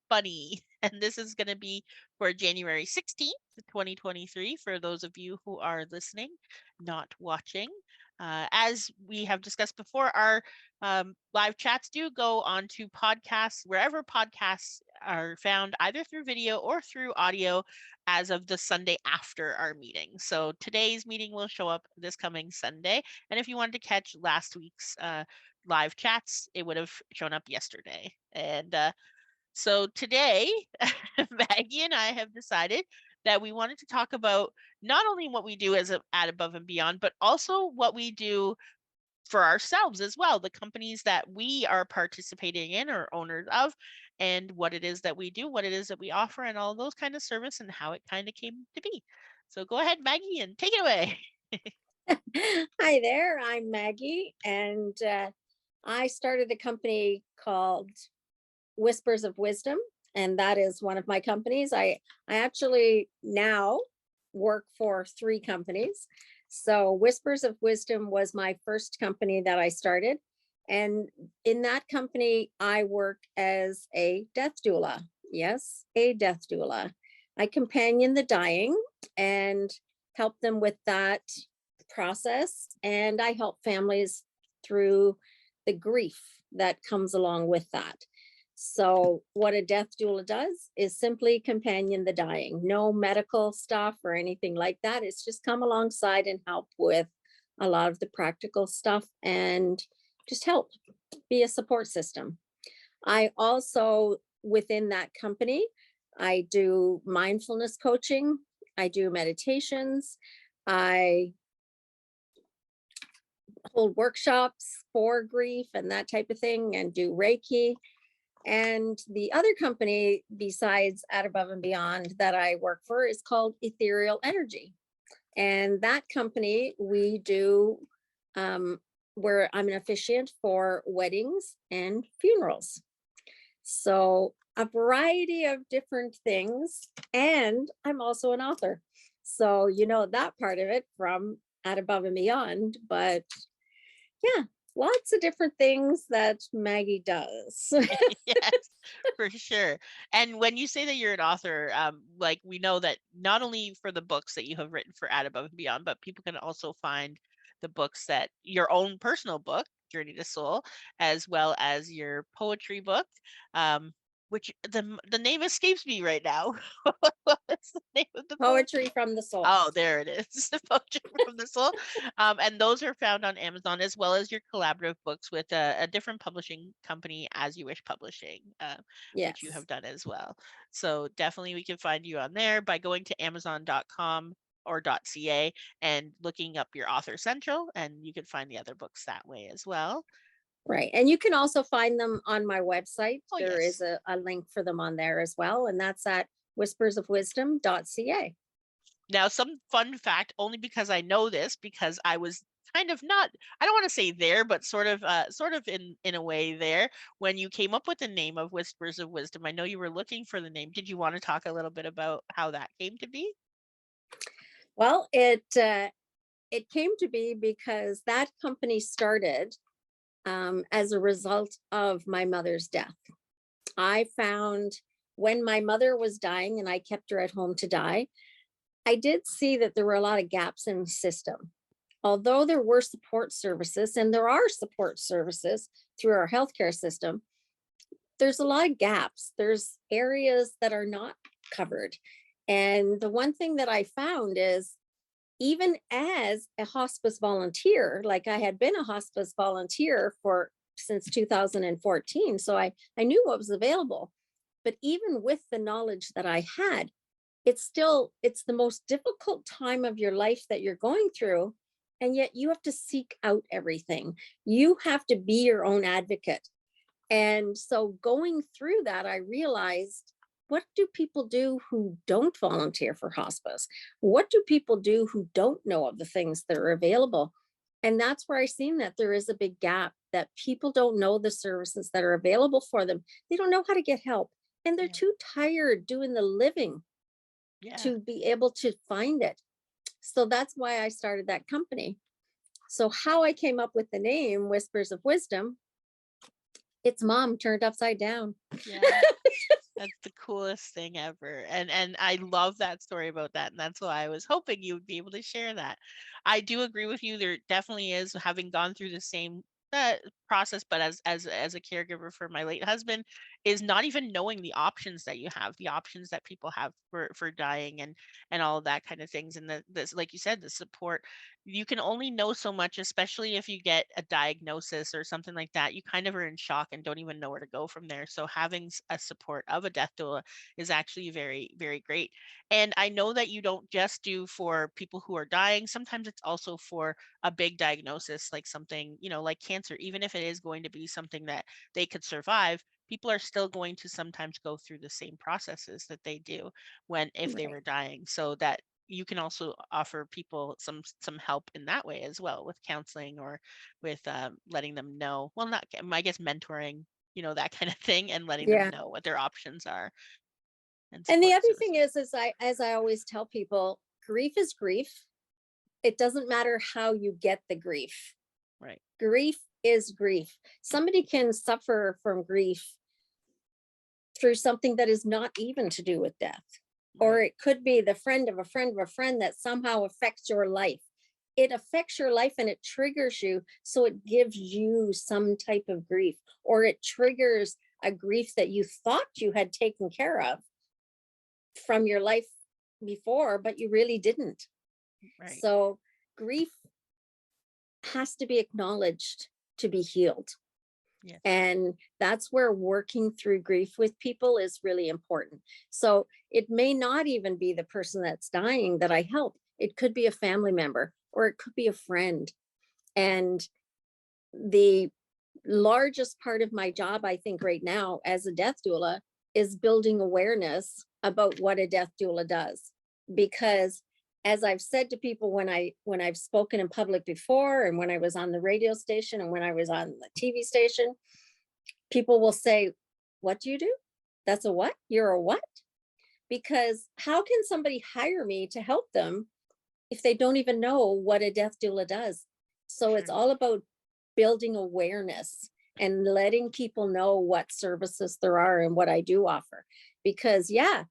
funny. And this is going to be for January 16th, 2023, for those of you who are listening, not watching. As we have discussed before, our live chats do go on to podcasts, wherever podcasts are found, either through video or through audio, as of the Sunday after our meeting. So today's meeting will show up this coming Sunday. And if you wanted to catch last week's live chats, it would have shown up yesterday. And so today, Maggie and I have decided that we wanted to talk about not only what we do at Above and Beyond, but also what we do for ourselves as well, the companies that we are participating in or owners of, and what it is that we do, what it is that we offer, and all those kind of service and how it kind of came to be. So go ahead, Maggie, and take it away. Hi there, I'm Maggie, and I started a company called Whispers of Wisdom, and that is one of my companies. I actually now work for 3 companies. So Whispers of Wisdom was my first company that I started. And in that company, I work as a death doula. Yes, a death doula. I companion the dying and help them with that process. And I help families through the grief that comes along with that. So what a death doula does is simply companion the dying. No medical stuff or anything like that. It's just come alongside and help with a lot of the practical stuff and just help be a support system. I also, within that company, I do mindfulness coaching. I do meditations. I hold workshops for grief and that type of thing and do Reiki. And the other company besides At Above and Beyond that I work for is called Ethereal Energy. And that company, we do, where I'm an officiant for weddings and funerals. So a variety of different things. And I'm also an author. So you know that part of it from At Above and Beyond. But yeah, lots of different things that Maggie does. Yes, for sure. And when you say that you're an author, like we know that not only for the books that you have written for At Above and Beyond, but people can also find the books that your own personal book, Journey to Soul, as well as your poetry book, which the name escapes me right now. What's the name of the book? Poetry from the Soul. Oh, there it is. The Poetry from the Soul. And those are found on Amazon, as well as your collaborative books with a different publishing company, As You Wish Publishing, which you Yes. have done as well. So definitely we can find you on there by going to amazon.com or .ca and looking up your Author Central, and you can find the other books that way as well. Right. And you can also find them on my website. Oh, There yes. is a link for them on there as well. And that's at whispersofwisdom.ca. Now, some fun fact, only because I know this, because I was kind of not, I don't want to say there, but sort of in a way there when you came up with the name of Whispers of Wisdom. I know you were looking for the name. Did you want to talk a little bit about how that came to be? Well, it came to be because that company started as a result of my mother's death. I found when my mother was dying and I kept her at home to die, I did see that there were a lot of gaps in the system. Although there were support services, and there are support services through our healthcare system, there's a lot of gaps. There's areas that are not covered. And the one thing that I found is even as a hospice volunteer, like I had been a hospice volunteer for since 2014, so I knew what was available. But even with the knowledge that I had, it's the most difficult time of your life that you're going through, and yet you have to seek out everything. You have to be your own advocate. And so going through that, I realized, what do people do who don't volunteer for hospice? What do people do who don't know of the things that are available? And that's where I seen that there is a big gap, that people don't know the services that are available for them. They don't know how to get help. And they're Yeah. too tired doing the living Yeah. to be able to find it. So that's why I started that company. So how I came up with the name Whispers of Wisdom, it's mom turned upside down. Yeah. That's the coolest thing ever. And I love that story about that. And that's why I was hoping you would be able to share that. I do agree with you. There definitely is, having gone through the same uh, process, but as a caregiver for my late husband, is not even knowing the options that you have, the options that people have for dying and all of that kind of things. And this, like you said, the support, you can only know so much, especially if you get a diagnosis or something like that. You kind of are in shock and don't even know where to go from there. So having a support of a death doula is actually very, very great. And I know that you don't just do for people who are dying. Sometimes it's also for a big diagnosis, like something, like cancer. Even if it is going to be something that they could survive, people are still going to sometimes go through the same processes that they do if they Right. were dying. So that you can also offer people some help in that way as well, with counseling or with letting them know, well, not, I guess, mentoring, that kind of thing, and letting them Yeah. know what their options are, and And the support other thing services. as I always tell people, grief is grief. It doesn't matter how you get the grief. Right. Grief is grief. Somebody can suffer from grief through something that is not even to do with death. Or Right. it could be the friend of a friend of a friend that somehow affects your life. It affects your life and it triggers you. So it gives you some type of grief, or it triggers a grief that you thought you had taken care of from your life before, but you really didn't. Right. So grief has to be acknowledged to be healed. Yes. And that's where working through grief with people is really important. So it may not even be the person that's dying that I help. It could be a family member or it could be a friend. And the largest part of my job, I think, right now as a death doula is building awareness about what a death doula does. Because as I've said to people when I've spoken in public before, and when I was on the radio station and when I was on the TV station, people will say, "What do you do? That's a what? You're a what?" Because how can somebody hire me to help them if they don't even know what a death doula does? So it's True. all about building awareness and letting people know what services there are and what I do offer. Because, yeah,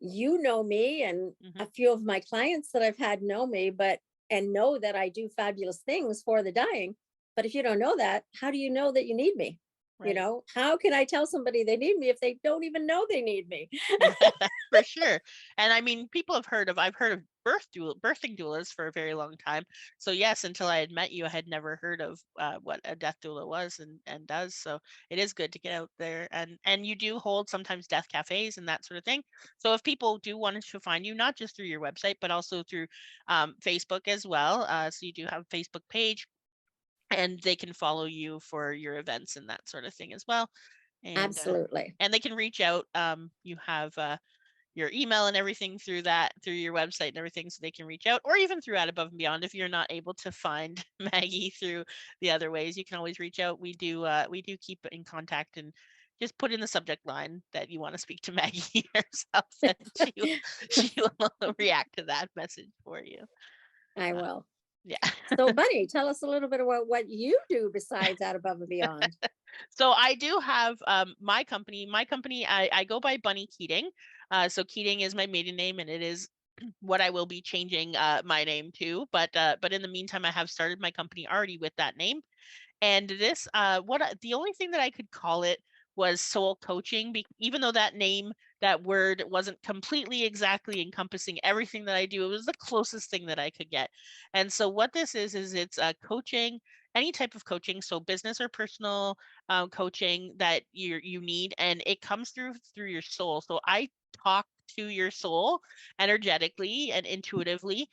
you know me, and Hmm. a few of my clients that I've had know me, but and know that I do fabulous things for the dying. But if you don't know that, how do you know that you need me? Right. How can I tell somebody they need me if they don't even know they need me? Yeah, for sure. And I mean, I've heard of birthing doulas for a very long time. So yes, until I had met you, I had never heard of what a death doula was and does. So it is good to get out there, and you do hold sometimes death cafes and that sort of thing. So if people do want to find you, not just through your website, but also through Facebook as well. So you do have a Facebook page, and they can follow you for your events and that sort of thing as well. And Absolutely. they can reach out. You have your email and everything through your website and everything, so they can reach out, or even through At Above and Beyond. If you're not able to find Maggie through the other ways, you can always reach out. We do keep in contact, and just put in the subject line that you want to speak to Maggie herself, and she will react to that message for you. I uh, will. yeah. So, Bunny, tell us a little bit about what you do besides Out Above and Beyond. So I do have my company. My company, I go by Bunny Keating. So Keating is my maiden name, and it is what I will be changing my name to. But in the meantime, I have started my company already with that name. And this, the only thing that I could call it was soul coaching, even though that word wasn't completely exactly encompassing everything that I do. It was the closest thing that I could get. And so what this is it's coaching, any type of coaching, so business or personal coaching that you need, and it comes through your soul. So I talk to your soul energetically and intuitively,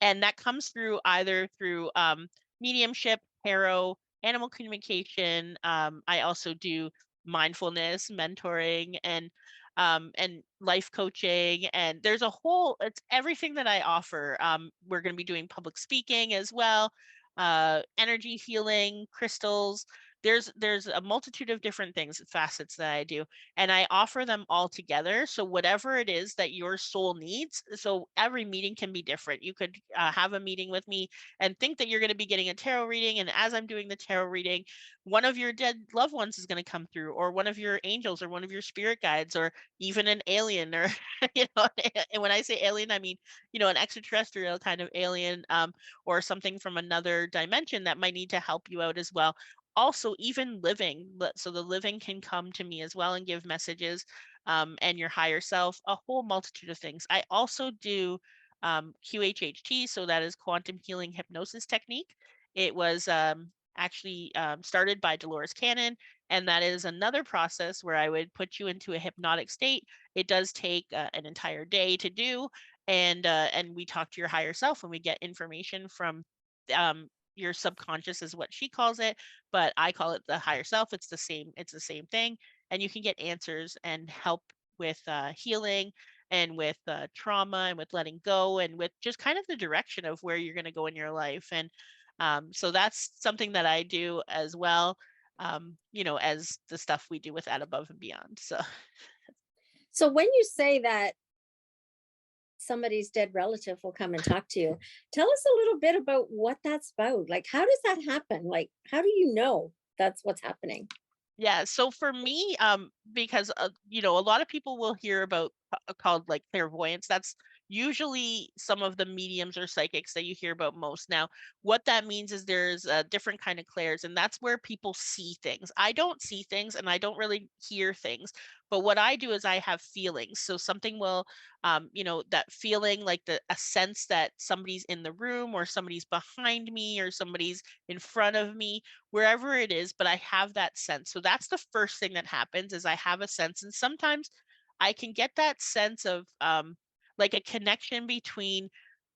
and that comes through either through mediumship, tarot, animal communication. I also do mindfulness, mentoring, and life coaching. And there's it's everything that I offer. We're going to be doing public speaking as well, energy healing, crystals. there's a multitude of different things, facets that I do, and I offer them all together. So whatever it is that your soul needs, so every meeting can be different. You could have a meeting with me and think that you're going to be getting a tarot reading, and as I'm doing the tarot reading, one of your dead loved ones is going to come through, or one of your angels, or one of your spirit guides, or even an alien, or and when I say alien, I mean an extraterrestrial kind of alien, or something from another dimension that might need to help you out as well. Also, even living, so the living can come to me as well and give messages, and your higher self, a whole multitude of things. I also do QHHT, so that is quantum healing hypnosis technique. It was actually started by Dolores Cannon, and that is another process where I would put you into a hypnotic state. It does take an entire day to do, and we talk to your higher self, and we get information from your subconscious, is what she calls it, but I call it the higher self. It's the same thing, and you can get answers and help with healing, and with trauma, and with letting go, and with just kind of the direction of where you're going to go in your life. And so that's something that I do as well, as the stuff we do with That Above and Beyond. So when you say that somebody's dead relative will come and talk to you, tell us a little bit about what that's about. Like, how does that happen? Like, how do you know that's what's happening? Yeah, so for me, because a lot of people will hear about called like clairvoyance. That's usually some of the mediums or psychics that you hear about most. Now, what that means is there's a different kind of clairs, and that's where people see things. I don't see things, and I don't really hear things. But what I do is I have feelings. So something will, that feeling, like a sense that somebody's in the room, or somebody's behind me, or somebody's in front of me, wherever it is, but I have that sense. So that's the first thing that happens, is I have a sense. And sometimes I can get that sense of like a connection between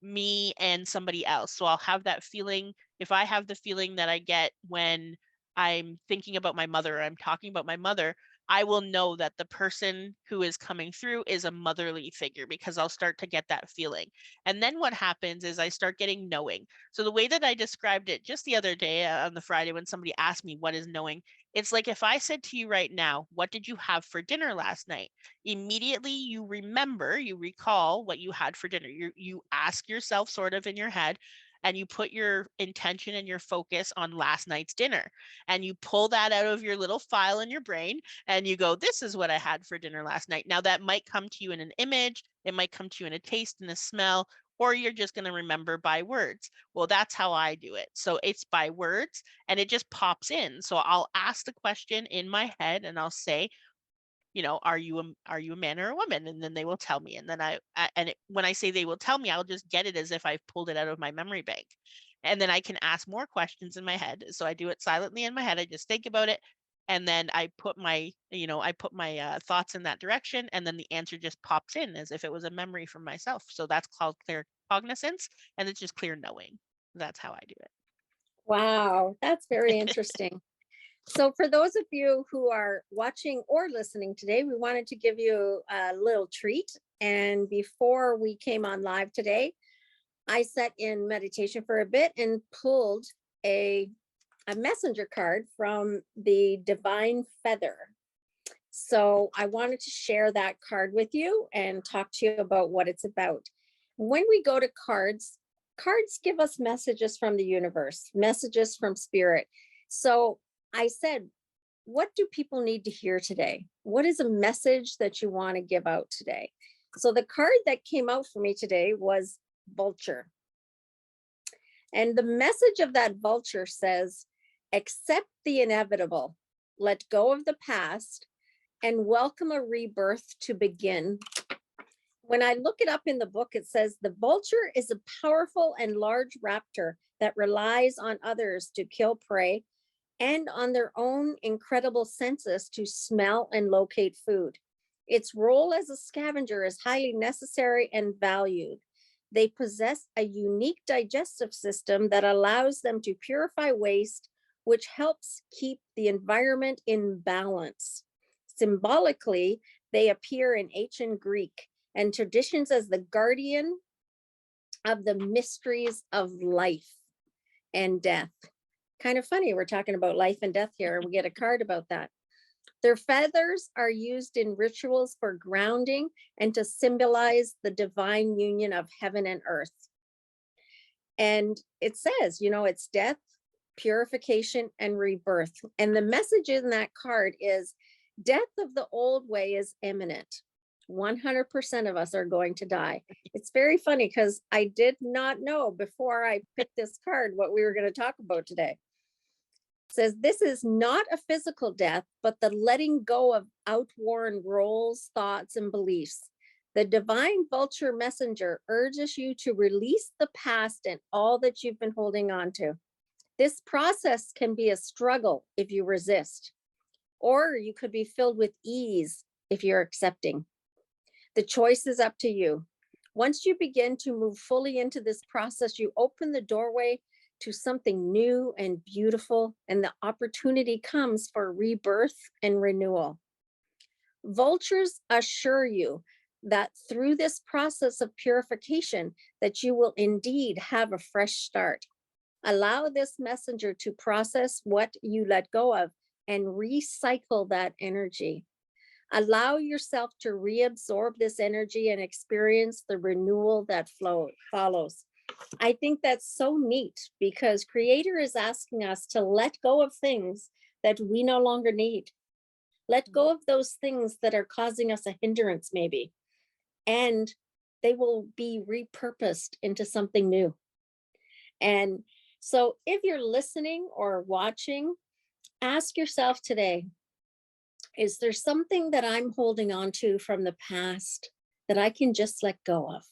me and somebody else. So I'll have that feeling. If I have the feeling that I get when I'm thinking about my mother, or I'm talking about my mother, I will know that the person who is coming through is a motherly figure, because I'll start to get that feeling. And then what happens is I start getting knowing. So the way that I described it just the other day, on the Friday, when somebody asked me what is knowing, it's like if I said to you right now, what did you have for dinner last night? Immediately you recall what you had for dinner. You ask yourself, sort of in your head, and you put your intention and your focus on last night's dinner, and you pull that out of your little file in your brain, and you go, this is what I had for dinner last night. Now that might come to you in an image, it might come to you in a taste and a smell, or you're just going to remember by words. Well, that's how I do it. So it's by words, and it just pops in. So I'll ask the question in my head, and I'll say, are you a man or a woman? And then they will tell me. And then when I say they will tell me, I'll just get it as if I've pulled it out of my memory bank. And then I can ask more questions in my head. So I do it silently in my head. I just think about it. And then I put my thoughts in that direction. And then the answer just pops in as if it was a memory from myself. So that's called clear cognizance. And it's just clear knowing. That's how I do Wow, that's very it. interesting. So for those of you who are watching or listening today, we wanted to give you a little treat. And before we came on live today, I sat in meditation for a bit and pulled a messenger card from the Divine Feather. So I wanted to share that card with you and talk to you about what it's about. When we go to cards, cards give us messages from the universe, messages from spirit. So I said, what do people need to hear today? What is a message that you want to give out today? So the card that came out for me today was vulture. And the message of that vulture says, accept the inevitable, let go of the past, and welcome a rebirth to begin. When I look it up in the book, it says the vulture is a powerful and large raptor that relies on others to kill prey and on their own incredible senses to smell and locate food. Its role as a scavenger is highly necessary and valued. They possess a unique digestive system that allows them to purify waste, which helps keep the environment in balance. Symbolically, they appear in ancient Greek and traditions as the guardian of the mysteries of life and death, Kind of funny. We're talking about life and death here. We get a card about that. Their feathers are used in rituals for grounding and to symbolize the divine union of heaven and earth. And it says, it's death, purification, and rebirth. And the message in that card is death of the old way is imminent. 100% of us are going to die. It's very funny because I did not know before I picked this card what we were going to talk about today. It says this is not a physical death, but the letting go of outworn roles, thoughts, and beliefs. The divine vulture messenger urges you to release the past and all that you've been holding on to. This process can be a struggle if you resist, or you could be filled with ease if you're accepting. The choice is up to you. Once you begin to move fully into this process, you open the doorway to something new and beautiful, and the opportunity comes for rebirth and renewal. Vultures assure you that through this process of purification, that you will indeed have a fresh start. Allow this messenger to process what you let go of and recycle that energy. Allow yourself to reabsorb this energy and experience the renewal that follows. I think that's so neat because Creator is asking us to let go of things that we no longer need. Let go of those things that are causing us a hindrance, maybe, and they will be repurposed into something new. And so if you're listening or watching, ask yourself today, is there something that I'm holding on to from the past that I can just let go of?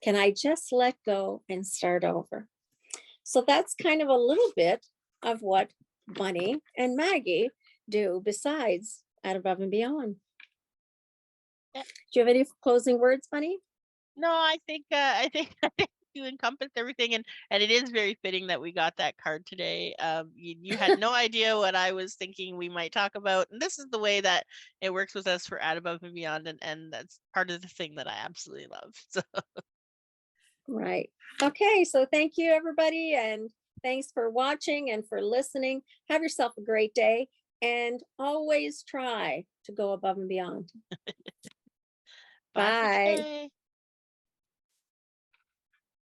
Can I just let go and start over? So that's kind of a little bit of what Bunny and Maggie do besides Out Above and Beyond. Yeah. Do you have any closing words, Bunny? No, I think you encompassed everything, and it is very fitting that we got that card today. You had no idea what I was thinking we might talk about, and this is the way that it works with us for Out Above and Beyond, and that's part of the thing that I absolutely love. So Right. Okay. So thank you, everybody. And thanks for watching and for listening. Have yourself a great day and always try to go above and beyond. bye for Bye. today.